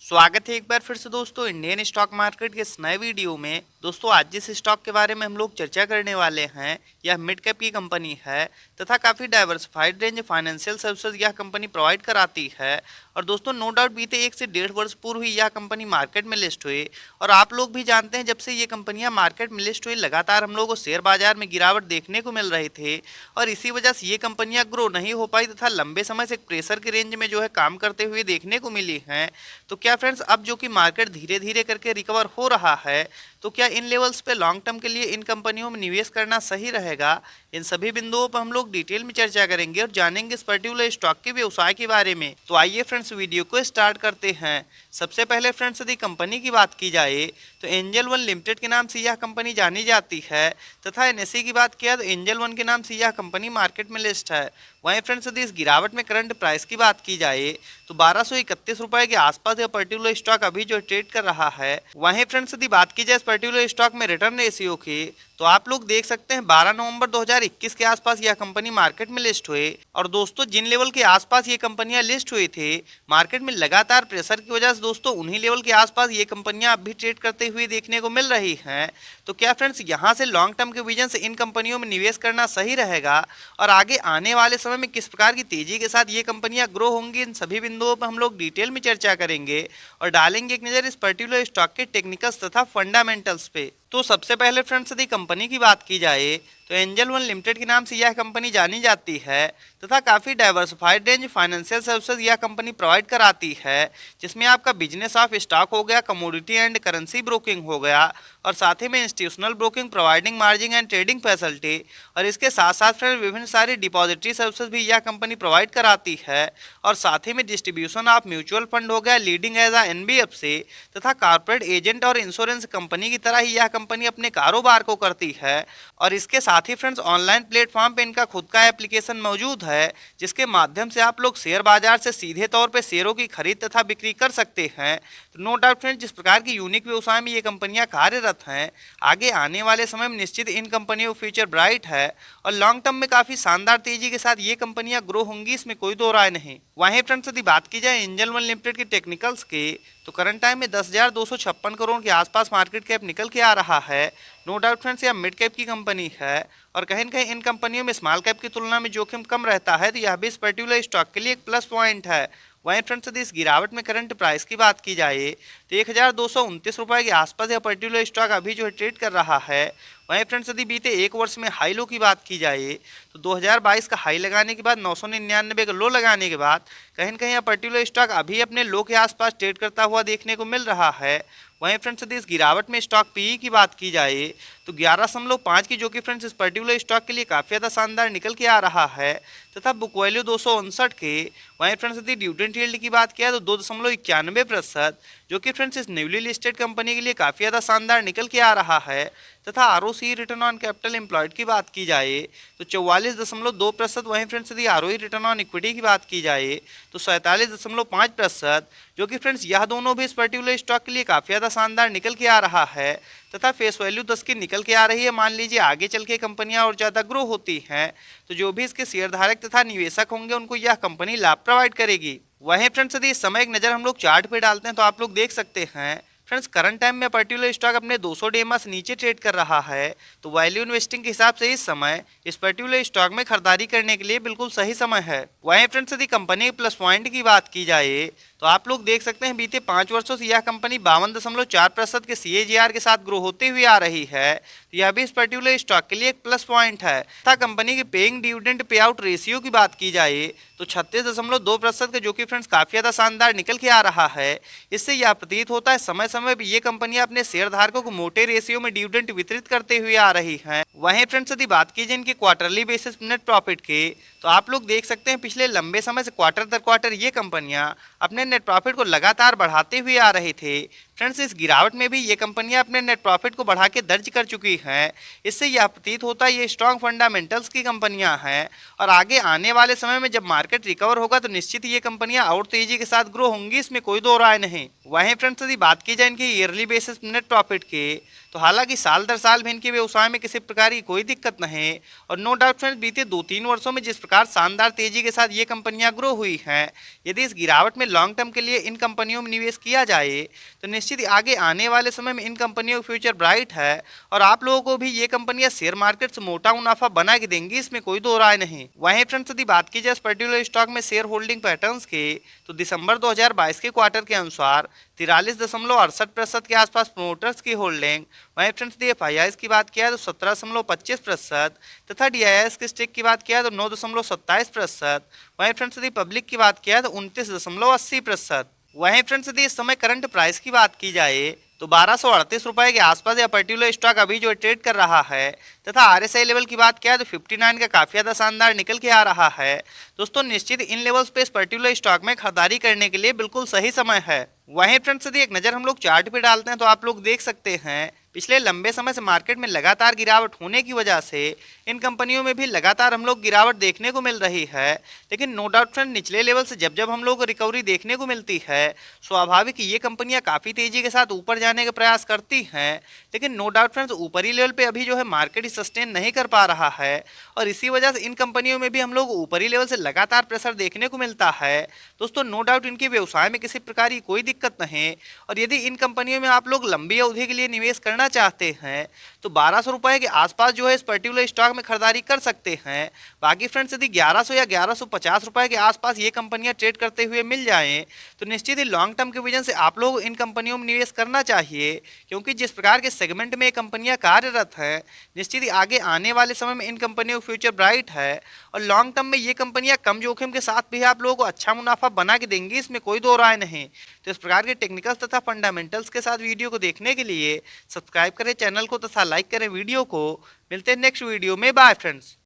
स्वागत है एक बार फिर से दोस्तों इंडियन स्टॉक मार्केट के इस नए वीडियो में। दोस्तों आज जिस स्टॉक के बारे में हम लोग चर्चा करने वाले हैं यह मिड कैप की कंपनी है तथा काफ़ी डाइवर्सिफाइड रेंज फाइनेंशियल सर्विसेज यह कंपनी प्रोवाइड कराती है। और दोस्तों नो डाउट बीते 1 से 1.5 वर्ष पूर्व ही यह कंपनी मार्केट में लिस्ट हुई और आप लोग भी जानते हैं जब से ये कंपनियां मार्केट में लिस्ट हुई लगातार हम लोग को शेयर बाजार में गिरावट देखने को मिल रही थी और इसी वजह से ये कंपनियां ग्रो नहीं हो पाई तथा लंबे समय से एक प्रेशर की रेंज में जो है काम करते हुए देखने को मिली हैं। तो क्या फ्रेंड्स अब जो कि मार्केट धीरे धीरे करके रिकवर हो रहा है तो क्या इन लेवल्स पे लॉन्ग टर्म के लिए इन कंपनियों में निवेश करना सही रहेगा? इन सभी बिंदुओं पर हम लोग डिटेल में चर्चा करेंगे और जानेंगे इस पर्टिकुलर स्टॉक के व्यवसाय के बारे में। तो आइए फ्रेंड्स वीडियो को स्टार्ट करते हैं। सबसे पहले फ्रेंड्स यदि कंपनी की बात की जाए तो एंजल वन लिमिटेड के नाम से यह कंपनी जानी जाती है तथा एनएसई की बात किया तो एंजल वन के नाम से यह कंपनी मार्केट में लिस्ट है। वहीं फ्रेंड्स यदि इस गिरावट में करंट प्राइस की बात की जाए तो 1231 रुपए के आसपास यह पर्टिकुलर स्टॉक अभी जो ट्रेड कर रहा है। वहीं फ्रेंड्स यदि बात की जाए इस पर्टिकुलर स्टॉक में रिटर्न रेशियो की तो आप लोग देख सकते हैं 12 नवंबर 2021 के आसपास यह कंपनी मार्केट में लिस्ट हुई और दोस्तों जिन लेवल के आसपास ये कंपनियां लिस्ट हुई थी मार्केट में लगातार प्रेशर की वजह से दोस्तों उन्हीं लेवल के आसपास ये कंपनियां अब भी ट्रेड करते हुए देखने को मिल रही हैं। तो क्या फ्रेंड्स यहां से लॉन्ग टर्म के विजन से इन कंपनियों में निवेश करना सही रहेगा और आगे आने वाले समय में किस प्रकार की तेजी के साथ ये कंपनियां ग्रो होंगी, इन सभी बिंदुओं पर हम लोग डिटेल में चर्चा करेंगे और डालेंगे एक नज़र इस पर्टिकुलर स्टॉक के टेक्निकल्स तथा फंडामेंटल्स पे। तो सबसे पहले फ्रेंड्स यदि कंपनी की बात की जाए तो एंजल वन लिमिटेड के नाम से यह कंपनी जानी जाती है तथा काफ़ी डाइवर्सिफाइड रेंज फाइनेंशियल सर्विसेज यह कंपनी प्रोवाइड कराती है जिसमें आपका बिजनेस ऑफ स्टॉक हो गया, कमोडिटी एंड करेंसी ब्रोकिंग हो गया और साथ ही में institutional broking providing margin and trading facility और इसके साथ साथ फ्रेंड विभिन्न सारी डिपॉजिटरी सर्विसेज भी यह कंपनी प्रोवाइड कराती है और साथ ही में डिस्ट्रीब्यूशन ऑफ म्यूचुअल फंड हो गया, लीडिंग एज एनबीएफसी तथा कॉर्पोरेट एजेंट और इंश्योरेंस कंपनी की तरह ही यह कंपनी अपने कारोबार को करती है। और इसके साथ ही फ्रेंड्स ऑनलाइन प्लेटफॉर्म पे इनका खुद का एप्लीकेशन मौजूद है जिसके माध्यम से आप लोग शेयर बाजार से सीधे तौर पे शेयरों की खरीद तथा बिक्री कर सकते हैं। तो नो डाउट फ्रेंड्स जिस प्रकार की यूनिक व्यवसाय में ये कंपनियां कार्यरत हैं आगे आने वाले समय में निश्चित इन कंपनियों का फ्यूचर ब्राइट है और लॉन्ग टर्म में काफ़ी शानदार तेजी के साथ ये कंपनियां ग्रो होंगी, इसमें कोई दो राय नहीं। वहीं फ्रेंड्स यदि बात की जाए एंजल वन लिमिटेड के टेक्निकल्स की तो करंट टाइम में 10,256 करोड़ के आसपास मार्केट कैप निकल के आ रहा है। नो डाउट फ्रेंड्स यह मिड कैप की कंपनी है और कहीं न कहीं इन कंपनियों में स्मॉल कैप की तुलना में जोखिम कम रहता है तो यह भी इस पर्टिकुलर स्टॉक के लिए एक प्लस पॉइंट है। वहीं फ्रेंड्स यदि इस गिरावट में करंट प्राइस की बात की जाए तो 1,229 रुपए के आसपास यह पर्टिकुलर स्टॉक अभी जो है ट्रेड कर रहा है। वहीं फ्रेंड्स यदि बीते एक वर्ष में हाई लो की बात की जाए तो 2022 का हाई लगाने के बाद 999 का लो लगाने के बाद कहीं न कहीं यह पर्टिकुलर स्टॉक अभी अपने लो के आसपास ट्रेड करता हुआ देखने को मिल रहा है। वहीं फ्रेंड्स यदि इस गिरावट में स्टॉक पीई की बात की जाए तो 11.5 की जो कि फ्रेंड्स इस पर्टिकुलर स्टॉक के लिए काफ़ी ज़्यादा शानदार निकल के आ रहा है तथा बुक वैल्यू 259 के। वहीं फ्रेंड्स यदि डिविडेंड यील्ड की बात किया तो 2.91% जो कि फ्रेंड्स इस न्यूली लिस्टेड कंपनी के लिए काफ़ी ज़्यादा शानदार निकल के आ रहा है तथा ROC return on capital employed की बात की जाए तो 44.2%। वहीं फ्रेंड्स यदि आरओई रिटर्न ऑन इक्विटी की बात की जाए तो 47.5% जो कि फ्रेंड्स यह दोनों भी इस पर्टिकुलर स्टॉक के लिए काफ़ी ज़्यादा शानदार निकल के आ रहा है तथा फेस वैल्यू 10 की निकल के आ रही है। मान लीजिए आगे चल के कंपनियां और ज़्यादा ग्रो होती हैं तो जो भी इसके शेयरधारक तथा निवेशक होंगे उनको यह कंपनी लाभ प्रोवाइड करेगी। वहीं फ्रेंड्स यदि इस समय एक नज़र हम लोग चार्ट पे डालते हैं तो आप लोग देख सकते हैं फ्रेंड्स करंट टाइम में पर्टिकुलर स्टॉक अपने 200 डेमा से नीचे ट्रेड कर रहा है तो वैल्यू इन्वेस्टिंग के हिसाब से इस समय इस पर्टिकुलर स्टॉक में खरीदारी करने के लिए बिल्कुल सही समय है। वहीं फ्रेंड्स यदि कंपनी के प्लस पॉइंट की बात की जाए तो आप लोग देख सकते हैं बीते 5 वर्षों से यह कंपनी 52.4% के CAGR के साथ ग्रो होते हुए आ रही है तो यह भी इस पर्टिकुलर स्टॉक के लिए एक प्लस पॉइंट है। तथा कंपनी की paying dividend pay out ratio की बात की जाए तो 36.2% का जो कि फ्रेंड्स काफ़ी ज़्यादा शानदार निकल के आ रहा है। इससे यह प्रतीत होता है समय समय पर ये कंपनियां अपने शेयर धारकों को मोटे रेशियो में डिविडेंड वितरित करते हुए आ रही हैं। वहीं फ्रेंड्स यदि बात की जाए इनके क्वार्टरली बेसिस नेट प्रॉफिट के तो आप लोग देख सकते हैं पिछले लंबे समय से क्वार्टर दर क्वार्टर ये कंपनियां अपने नेट प्रॉफिट को लगातार बढ़ाते हुए आ रहे थे फ्रेंड्स इस गिरावट में भी ये कंपनियां अपने नेट प्रॉफिट को बढ़ा के दर्ज कर चुकी हैं। इससे यह प्रतीत होता है ये स्ट्रॉन्ग फंडामेंटल्स की कंपनियां हैं और आगे आने वाले समय में जब मार्केट रिकवर होगा तो निश्चित ये कंपनियां और तेजी के साथ ग्रो होंगी, इसमें कोई दो राय नहीं। वहीं फ्रेंड्स यदि बात की जाए इनकी ईयरली बेसिस नेट प्रॉफिट की, तो हालांकि साल दर साल भी इनके व्यवसाय में किसी प्रकार की कोई दिक्कत नहीं और नो डाउट फ्रेंड्स बीते 2-3 वर्षों में जिस प्रकार शानदार तेजी के साथ ये कंपनियां ग्रो हुई हैं, यदि इस गिरावट में लॉन्ग टर्म के लिए इन कंपनियों में निवेश किया जाए तो निश्चित आगे आने वाले समय में इन कंपनियों का फ्यूचर ब्राइट है और आप लोगों को भी ये कंपनियां शेयर मार्केट से मोटा मुनाफा बना के देंगी, इसमें कोई दो राय नहीं। वहीं फ्रेंड्स यदि बात की जाए इस पर्टिकुलर स्टॉक में शेयर होल्डिंग पैटर्न्स की, तो दिसंबर 2022 के क्वार्टर के अनुसार 43.68% के आसपास प्रोमोटर्स की होल्डिंग। वहीं फ्रेंड्स डी एफ की बात किया तो 17.25% तथा DIIs की स्टेक की बात किया तो 9.27%। वहीं फ्रेंड्स यदि पब्लिक की बात किया तो 29.80%। वहीं फ्रेंड्स यदि इस समय करंट प्राइस की बात की जाए तो 1238 के आसपास यह पर्टिकुलर स्टॉक अभी जो ट्रेड कर रहा है तथा RSI लेवल की बात किया तो 59 का काफी ज्यादा शानदार निकल के आ रहा है। दोस्तों निश्चित इन लेवल्स पे इस पर्टिकुलर स्टॉक में खरीदारी करने के लिए बिल्कुल सही समय है। वहीं फ्रेंड्स यदि एक नजर हम लोग चार्ट पे डालते हैं तो आप लोग देख सकते हैं पिछले लंबे समय से मार्केट में लगातार गिरावट होने की वजह से इन कंपनियों में भी लगातार हम लोग गिरावट देखने को मिल रही है। लेकिन नो डाउट फ्रेंड निचले लेवल से जब जब हम लोग रिकवरी देखने को मिलती है स्वाभाविक ये कंपनियां काफी तेजी के साथ ऊपर जाने का प्रयास करती हैं। लेकिन नो डाउट फ्रेंड्स ऊपरी लेवल पे अभी जो है मार्केट सस्टेन नहीं कर पा रहा है और इसी वजह से इन कंपनियों में भी हम लोग ऊपरी लेवल से लगातार प्रेशर देखने को मिलता है। दोस्तों नो डाउट इनके व्यवसाय में किसी प्रकार की कोई दिक्कत नहीं और यदि इन कंपनियों में आप लोग लंबी अवधि के लिए निवेश करना चाहते हैं तो 1200 रुपए के आसपास जो है इस पर्टिकुलर स्टॉक में खरीदारी कर सकते हैं। बाकी फ्रेंड्स यदि 1100 या 1150 रुपए के आसपास ये कंपनियां ट्रेड करते हुए मिल जाएं तो निश्चित ही लॉन्ग टर्म के विजन से आप लोग इन कंपनियों में निवेश करना चाहिए, क्योंकि जिस प्रकार के सेगमेंट में ये कंपनियां कार्यरत हैं निश्चित ही आगे आने वाले समय में इन कंपनियों का फ्यूचर ब्राइट है और लॉन्ग टर्म में ये कंपनियां कम जोखिम के साथ भी आप लोगों को अच्छा मुनाफा बना के देंगी, इसमें कोई दो राय नहीं। तो इस प्रकार के टेक्निकल्स तथा फंडामेंटल्स के साथ वीडियो को देखने के लिए सब्सक्राइब करें चैनल को तथा लाइक करें वीडियो को। मिलते हैं नेक्स्ट वीडियो में, बाय फ्रेंड्स।